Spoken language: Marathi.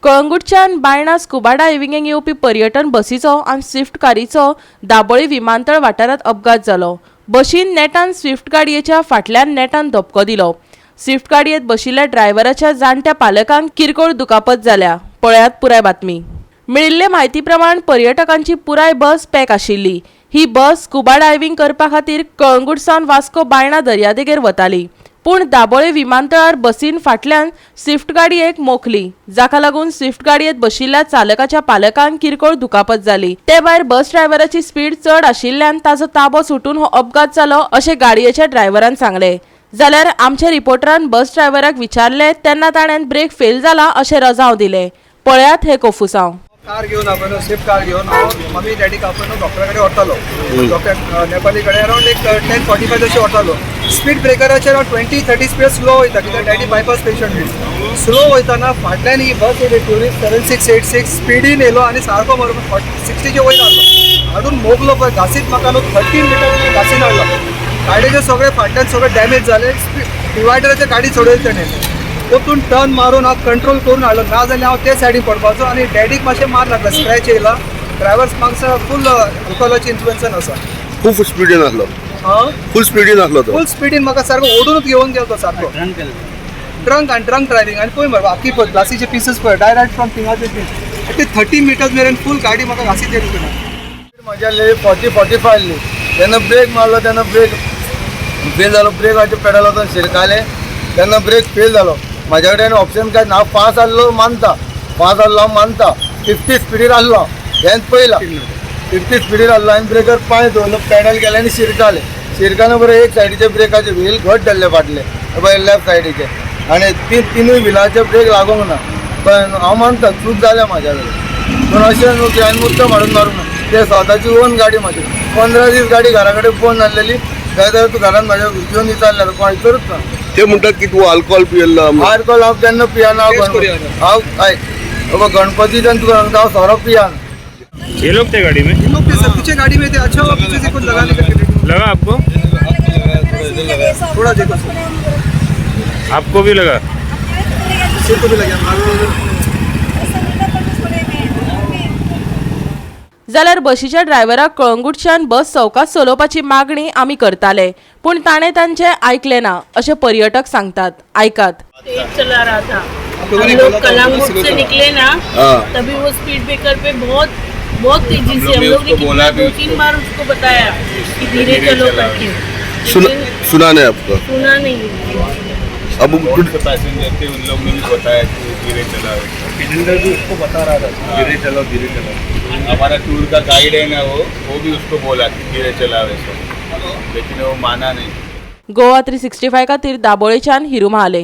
कळंगूटच्यान बायणा स्कुबा डायव्हिंगेक येवपी पर्यटन बसीचो आनी स्विफ्ट कारीचो दाबोळी विमानतळ वाठारात अपघात जालो। बशीन नेटान स्विफ्ट गाडयेच्या फाटल्यान नेटान धपको दिलो। स्विफ्ट गाडयेत बशिल्ल्या ड्रायव्हराच्या जाणट्या पालकांक किरकोळ दुखापत जाल्या। पळयात पुराय बातमी। मेळिल्ले म्हायती प्रमाण पर्यटकांची पुराय बस पॅक आशिल्ली। ही बस स्कुबा डायव्हिंग करपा खातीर कळंगूटसावन वास्को बायणा दर्यादेगेर वताली। पूण दाबोळे विमानतळार बसीन फाटल्यान स्विफ्ट गाडयेक मोखली, जाका लागून स्विफ्ट गाडयेत बशिल्ल्या चालकाच्या पालकांक किरकोळ दुखापत जाली। ते भायर बस ड्रायव्हराची स्पीड चड आशिल्ल्यान ताजो ताबो सुटून हो अपघात जालो अशें गाडयेच्या ड्रायव्हरान सांगले। जाल्यार आमच्या रिपोर्टरान बस ड्रायव्हराक विचारले तेन्ना ताणें ब्रेक फेल जाला अशें रजाव दिलें। पळयात हे कोफुसांव। कार घेऊन आपण स्विफ्ट कार घेऊन मम्मी डॅडीक आपण डॉक्टराकडे वतालो। डॉक्टर नेपाली कडे अराउंड एक 10:45 अशें वतालो। स्पीड ब्रेकराचेर 20-30 स्पीड स्लो वयता, कित्याक डॅडी बायपास पेशंट स्लो वयताना फाटल्यान ही बस येयली ट्युरिस्ट 7686 स्पीडीन येयलो आनी सारको बरोबर 60चे वयर हाडलो। हाडून मोगलो पळय घासीत म्हाका न्हू 30 मिटर घासीन हाडलो। गाडयेचे सगळे फाटल्यान सगळे डॅमेज जाले। डिवायडराचेर गाडी चडयली तेणें वतून टर्न मारून हांव कंट्रोल करून हाडलो, ना जाल्यार हांव ते सायडीन पडपाचो आनी डॅडीक मातशें मार लागला, स्क्रॅच येयला। ड्रायव्हर मागसा फुल अल्कोहोलाच्या इन्फ्लुएन्सान आसा। खूप स्पीडीन आसलो। फुल स्पीडीन आसलो तो। फुल स्पीडीन म्हाका सारको ओडूनच घेवन गेलो तो सारको। ड्रंक ड्रायव्हिंग आनी पळय मरे बाकी पळय ग्लासीचे पीसीस पळय डायरेक्ट फ्रॉम थिंगाचे ते 30 मिटर्स मेरेन फुल गाडी म्हाका घासीत येयली तितून। म्हज्या 40-45 आसली। तेन्ना ब्रेक मारलो तेन्ना ब्रेक फेल जालो। ब्रेकाचे पेडल वचून शिरकाले तेन्ना ब्रेक फेल जालो। म्हाज्या कडेन ऑप्शन काय ना। फास्ट आसलो मानता, 50 स्पीडीर आसलो हेंच पयला। 50 स्पीडीर आसलो आनी ब्रेकर पांय दवरलो, पेडल केले आनी शिरकाना बरें एक सायडीचे ब्रेकाचे व्हील घट धरले फाटले पळय लेफ्ट सायडीचे आनी तिनूय व्हिलाचे ब्रेक लागोंक ना। पण हांव मानता चूक जाल्या म्हाज्या कडेन, पूण अशें न्हू की हांवें मुद्दम हाडून मारूंक ना। ते स्वताची ओन गाडी म्हाजी 15 दीस गाडी घरा कडेन फोन नासलेली, काय तर तूं घरान म्हाज्या घेवन विचारलें कोण विचारूच ना। ते म्हणतात की तू अल्कोहोल पियेल्लो। अल्कोहोल हांव केन्ना पियाना। हांव बाबा गणपतीच्यान तुका सांगता हांव सोरो पियाना। ये लोग थे गाड़ी में? इन लोग के सब पीछे गाड़ी में थे। अच्छा हुआ पीछे से कुछ लगाने का लगा आपको? थोड़ा देखो आपको भी लगा? सिर को भी लगा। जाल्यार बशीच्या ड्रायव्हराक कळंगूटच्यान बस चौकात चलोवपाची मागणी आमी करताले, पूण ताणें तांचे आयकले ना अशें पर्यटक सांगतात। आयकात। तेज चला रहा था, हम लोग कलांगुट से निकले ना तभी वो स्पीड ब्रेकर पे बहुत तेजी से हम लोग ने कितना 2-3 बार उसको बताया कि धीरे चलो करके, सुना नहीं आपको? सुना नहीं। अब पैसेंजर थे उन लोग ने भी बताया कि धीरे चला। सिलेंडर भी उसको बता रहा था धीरे चलो धीरे चलो। हमारा टूर का गाइड है ना वो भी उसको बोला कि धीरे चला वैसे, लेकिन वो माना नहीं। गोवा 365 खातीर दाबोळेच्यान हिरू महाले।